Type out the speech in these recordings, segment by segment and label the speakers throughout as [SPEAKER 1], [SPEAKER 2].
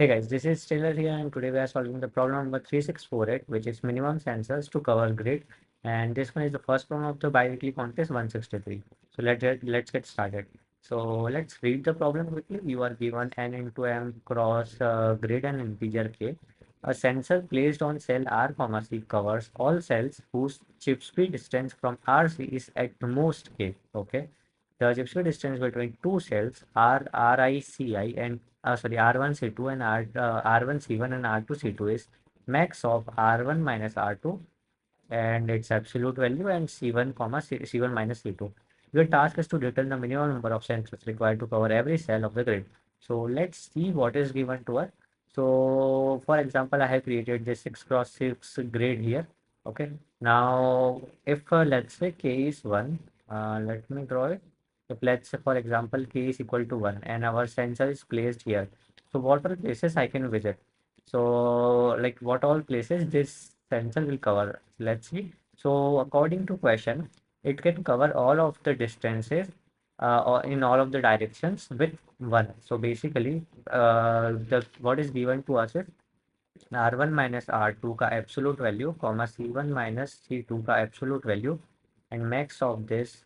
[SPEAKER 1] Hey guys, this is Taylor here, and today we are solving the problem number 3648, which is minimum sensors to cover grid. And this one is the first problem of the biweekly contest 163. So let's get started. So let's read the problem quickly. You are given n into m cross grid and integer k. A sensor placed on cell R, comma C covers all cells whose chip speed distance from RC is at most k. Okay. The chip speed distance between two cells RICI and R1C2 and R1C1 and R2C2 is max of R1 minus R2 and its absolute value and C1 comma C1 minus C2. Your task is to determine the minimum number of sensors required to cover every cell of the grid. So let's see what is given to us. So for example, I have created this 6 cross 6 grid here. Okay. Now, if let's say k is 1, let me draw it. If let's say for example k is equal to 1 and our sensor is placed here. So what are places I can visit? So like what all places this sensor will cover? Let's see. So according to question, it can cover all of the distances or in all of the directions with 1. So basically, the what is given to us is R1 minus R2 का absolute value, comma C1 minus C2 का absolute value, and max of this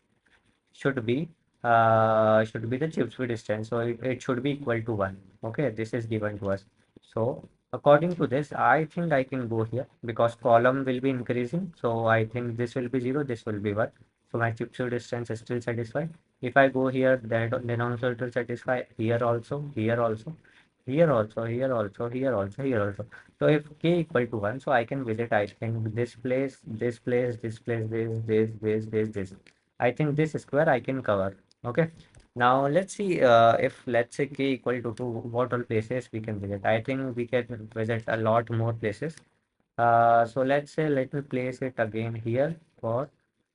[SPEAKER 1] should be the chip speed distance, so it should be equal to 1. Okay, this is given to us. So according to this, I think I can go here because column will be increasing, so I think this will be 0, this will be 1, so my chip speed distance is still satisfied. If I go here, that then also it will satisfy, here also, here also, here also, here also, here also, here also. So if k equal to 1, so I can visit, I think, this place, this place, this place, this. I think this square I can cover. Okay. Now let's see if let's say k equal to 2, what all places we can visit. I think we can visit a lot more places. So let's say let me place it again here for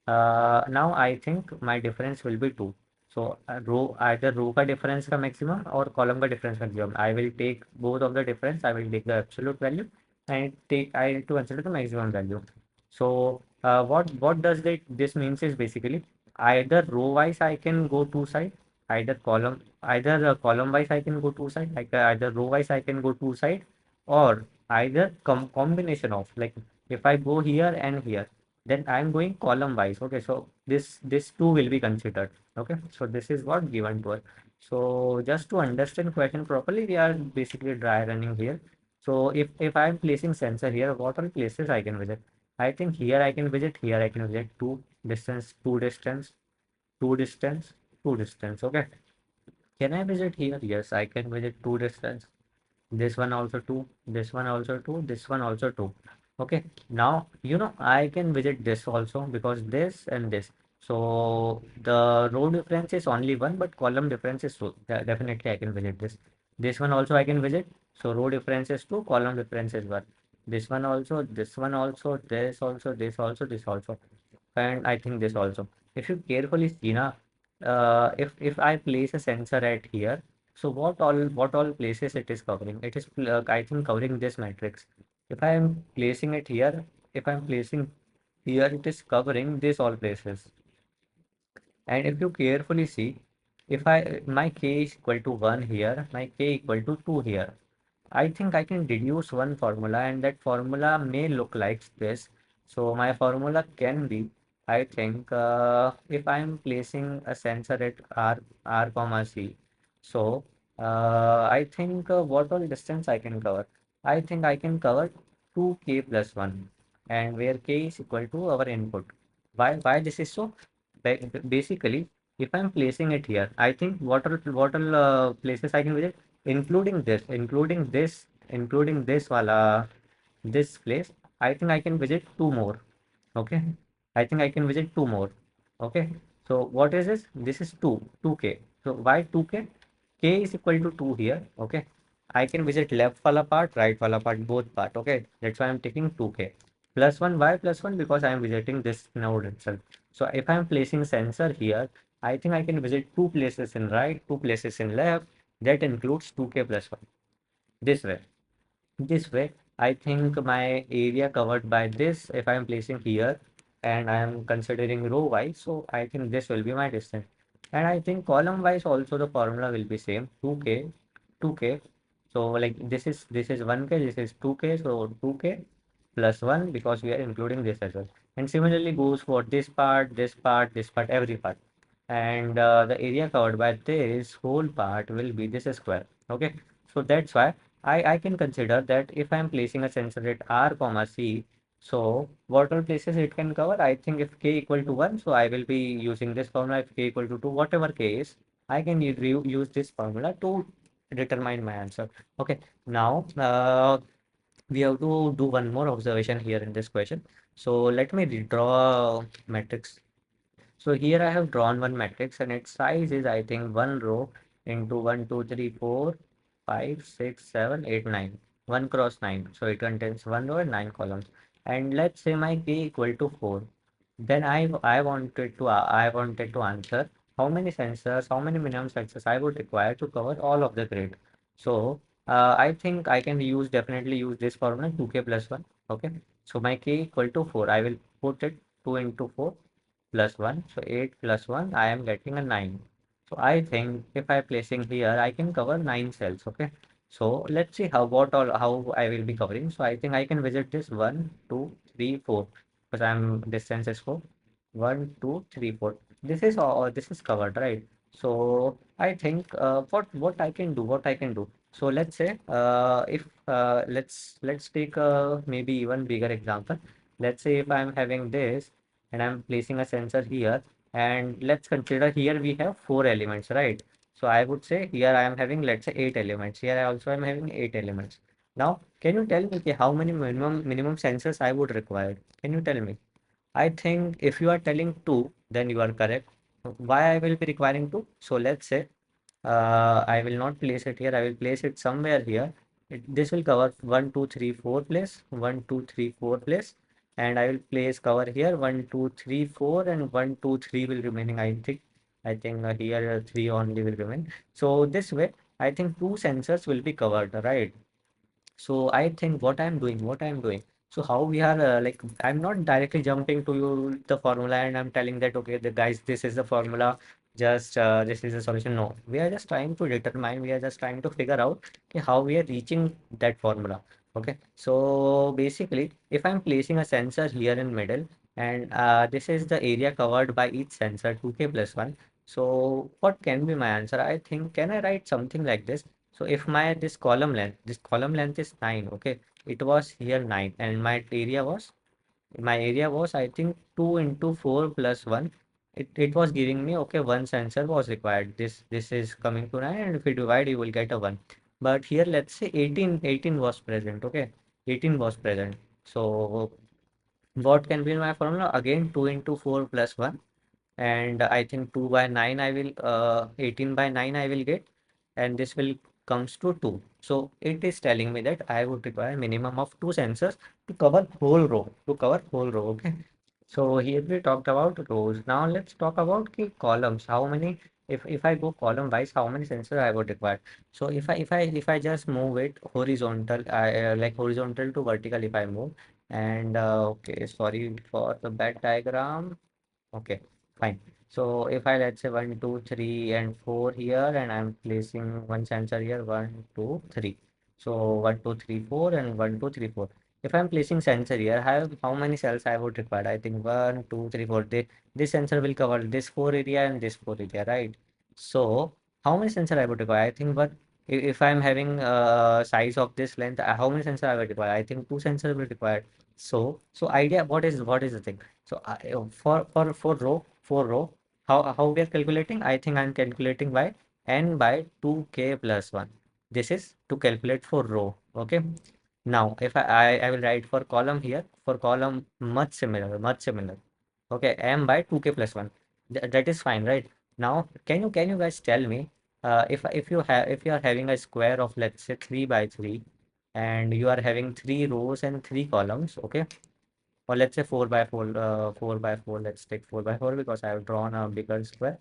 [SPEAKER 1] now I think my difference will be 2. So row either row का difference का maximum or column का difference maximum. I will take both of the difference. I will take the absolute value and I need to consider the maximum value. So what does this means is basically either row wise I can go two side, either column wise I can go two side, like either row wise I can go two side, or either combination of, like if I go here and here, then I'm going column wise. Okay, so this two will be considered. Okay, so this is what given to us. So just to understand question properly, we are basically dry running here. So if I'm placing sensor here, what are places I can visit? I think here I can visit, here I can visit, two distance, two distance, two distance, two distance. Okay, can I visit here? Yes, I can visit two distance. This one also two, this one also two, this one also two. Okay, now I can visit this also because this and this. So the row difference is only one, but column difference is two. Definitely I can visit this. This one also I can visit. So row difference is two, column difference is one. This one also, this one also, this also, this also, this also, and I think this also. If you carefully see now, if I place a sensor at here, so what all places it is covering? It is I think covering this matrix. If I am placing it here, if I am placing here, it is covering this all places. And if you carefully see, if my k is equal to 1 here, my k equal to 2 here, I think I can deduce one formula, and that formula may look like this. So my formula can be, I think, if I am placing a sensor at R comma C, so I think what all distance I can cover? I think I can cover 2k plus 1, and where k is equal to our input. Why this is so? Basically, if I'm placing it here, I think what all places I can visit, including this wala, this place, I think I can visit two more. Okay, I think I can visit two more. Okay, so what is this? This is 2k. So why 2k? K is equal to 2 here. Okay, I can visit left wala part, right wala part, both part. Okay, that's why I'm taking 2k plus 1. Why plus 1? Because I'm visiting this node itself. So if I'm placing sensor here, I think I can visit two places in right, two places in left. That includes 2k plus 1. This way. This way, I think my area covered by this, if I am placing here and I am considering row wise, so I think this will be my distance. And I think column wise also the formula will be same, 2k, 2k, So like this is 1k, this is 2k, so 2k plus 1 because we are including this as well. And similarly goes for this part, this part, this part, every part. And the area covered by this whole part will be this square. Okay, so that's why I can consider that if I'm placing a sensor at r comma c, so what all places it can cover? I think if k equal to 1, so I will be using this formula. If k equal to 2, whatever k is, I can use this formula to determine my answer. Okay, now we have to do one more observation here in this question. So let me redraw a matrix. So here I have drawn one matrix and its size is I think one row into 1, 2, 3, 4, 5, 6, 7, 8, 9. 1 cross 9. So it contains one row and 9 columns. And let's say my k equal to 4. Then I wanted to answer how many sensors, how many minimum sensors I would require to cover all of the grid. So I think I can definitely use this formula 2k plus 1. Okay. So my k equal to 4. I will put it 2 into 4 plus 1. So 8 plus 1, I am getting a 9. So I think if I placing here, I can cover 9 cells. Okay. So let's see how I will be covering. So I think I can visit this 1, 2, 3, 4 because I'm distance is 4. 1, 2, 3, 4. This is all. This is covered, right? So I think what I can do. So let's say if let's take a maybe even bigger example. Let's say if I'm having this and I'm placing a sensor here, and let's consider here we have 4 elements, right? So I would say here I am having, let's say, 8 elements. Here I also am having 8 elements. Now, can you tell me okay, how many minimum sensors I would require? Can you tell me? I think if you are telling two, then you are correct. Why I will be requiring two? So let's say I will not place it here. I will place it somewhere here. This will cover 1, 2, 3, 4 place, 1, 2, 3, 4 place, and I will place cover here 1, 2, 3, 4, and 1, 2, 3 will remaining. I think here three only will remain. So this way, I think two sensors will be covered, right? So I think what I'm doing. So how we are like I'm not directly jumping to you the formula and I'm telling that okay, the guys, this is the formula. Just this is the solution. No, we are just trying to determine. We are just trying to figure out okay, how we are reaching that formula. Okay, so basically, if I'm placing a sensor here in middle and this is the area covered by each sensor 2k plus 1. So what can be my answer? I think can I write something like this? So if this column length is 9, okay, it was here 9, and my area was I think 2 into 4 plus 1. It was giving me okay, one sensor was required. This is coming to 9, and if you divide, you will get a 1. But here let's say 18 was present, okay, 18 was present. So what can be my formula? Again 2 into 4 plus 1, and I think 2 by 9 I will 18 by 9 I will get, and this will comes to 2. So it is telling me that I would require minimum of two sensors to cover whole row. Okay. So here we talked about rows. Now let's talk about key columns. How many, if I go column wise, how many sensors I would require? So if I just move it horizontal, like horizontal to vertical, if I move, and okay, sorry for the bad diagram. Okay, fine. So if I let's say 1, 2, 3, and 4 here, and I'm placing one sensor here, 1, 2, 3. So 1, 2, 3, 4, and 1, 2, 3, 4. If I'm placing sensor here, how many cells I would require? I think 1, 2, 3, 4. This sensor will cover this 4 area and this 4 area, right? So how many sensor I would require? I think but if I'm having size of this length, how many sensor I would require? I think two sensor will require. So idea, what is the thing? So for row, how we are calculating? I think I'm calculating by n by 2k plus 1. This is to calculate for row. Okay. Now if I will write for column here, for column much similar. Okay, m by 2k plus 1. That is fine, right? Now can you guys tell me if you are having a square of let's say 3 by 3, and you are having three rows and three columns, okay, or let's say 4 by 4, 4 by 4. Let's take 4 by 4 because I have drawn a bigger square.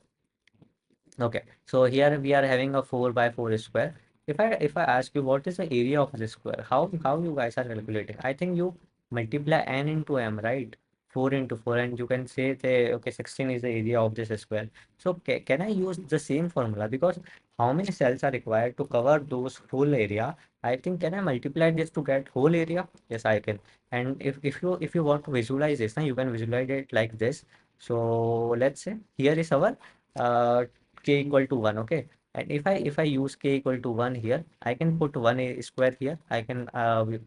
[SPEAKER 1] Okay, so here we are having a 4 by 4 square. If I ask you what is the area of this square, how you guys are calculating? I think you multiply n into m, right? 4 into 4, and you can say okay, 16 is the area of this square. So can I use the same formula? Because how many cells are required to cover those whole area. I think, can I multiply this to get whole area? Yes, I can. And if you want to visualize this, now you can visualize it like this. So let's say here is our k equal to 1, okay? And if I use k equal to 1 here, I can put one square here. I can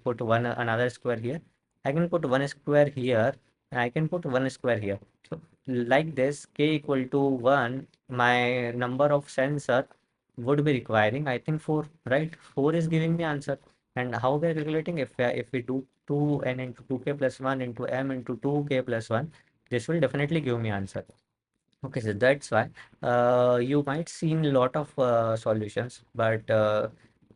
[SPEAKER 1] put one another square here. I can put one square here, and I can put one square here. So like this, k equal to 1, my number of sensor would be requiring, I think, 4, right? 4 is giving me answer. And how we are calculating? If we do 2n into 2k plus 1 into m into 2k plus 1, this will definitely give me answer. Okay, so that's why you might seen a lot of solutions, but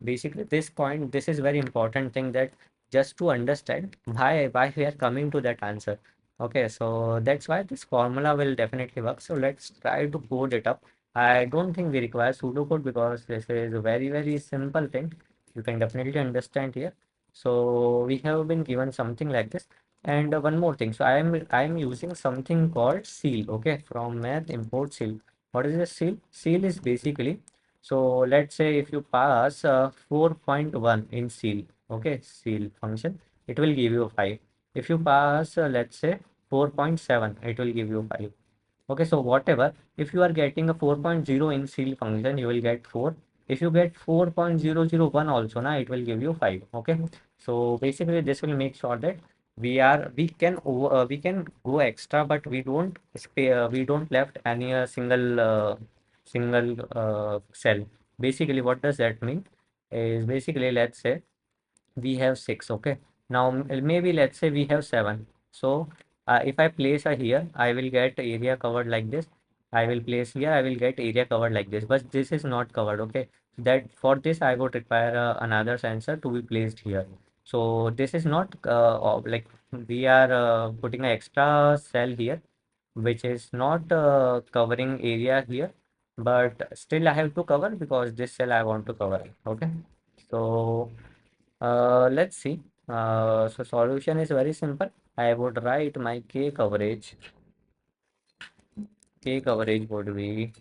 [SPEAKER 1] basically this point, this is very important thing, that just to understand why we are coming to that answer. Okay, so that's why this formula will definitely work. So let's try to code it up. I don't think we require pseudocode because this is a very simple thing. You can definitely understand here. So we have been given something like this. And one more thing, so I am using something called seal, okay, from math import seal. What is a seal? Seal is basically, so let's say if you pass 4.1 in seal, okay, seal function, it will give you 5. If you pass let's say 4.7, it will give you 5. Okay, so whatever, if you are getting a 4.0 in seal function, you will get 4. If you get 4.001 also, now it will give you 5. Okay, so basically this will make sure that we can go extra, but we don't left any single cell. Basically, what does that mean? Is basically, let's say we have 6, okay. Now maybe let's say we have 7. So if I place a here, I will get area covered like this. I will place here, I will get area covered like this, but this is not covered, okay. That for this I would require another sensor to be placed here. So this is not like we are putting an extra cell here, which is not covering area here, but still I have to cover because this cell I want to cover, okay. So let's see. So solution is very simple. I would write my k coverage. K coverage would be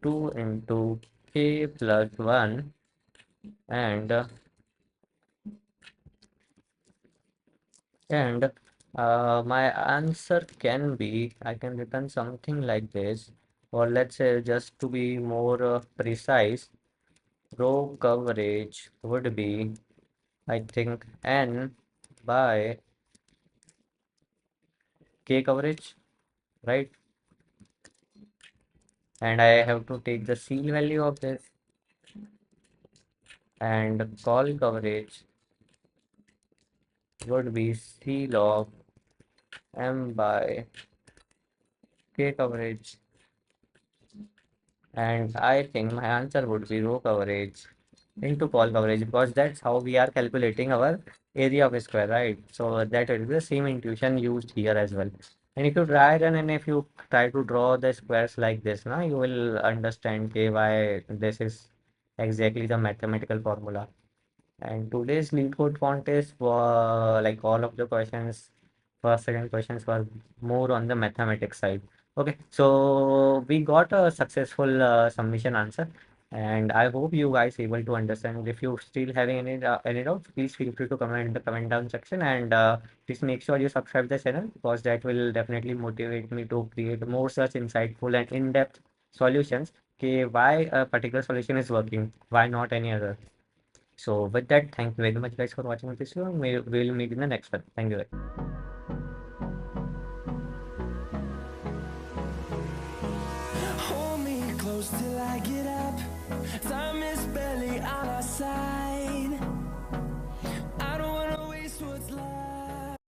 [SPEAKER 1] 2 into k plus 1, and my answer can be, I can return something like this, or let's say just to be more precise, row coverage would be, I think, n by k coverage, right? And I have to take the seal value of this, and call coverage would be seal of m by k coverage. And I think my answer would be row coverage into call coverage, because that's how we are calculating our area of a square, right? So that will be the same intuition used here as well. And if you try run, and if you try to draw the squares like this, now you will understand, okay, why this is exactly the mathematical formula. And today's Leetcode contest were like all of the questions, first, second questions were more on the mathematics side. Okay, so we got a successful submission answer, and I hope you guys able to understand. If you still having any doubts, please feel free to comment in the comment down section, and please make sure you subscribe the channel, because that will definitely motivate me to create more such insightful and in-depth solutions. Okay, why a particular solution is working, why not any other? So with that, thank you very much guys for watching this video. We'll meet in the next one. Thank you.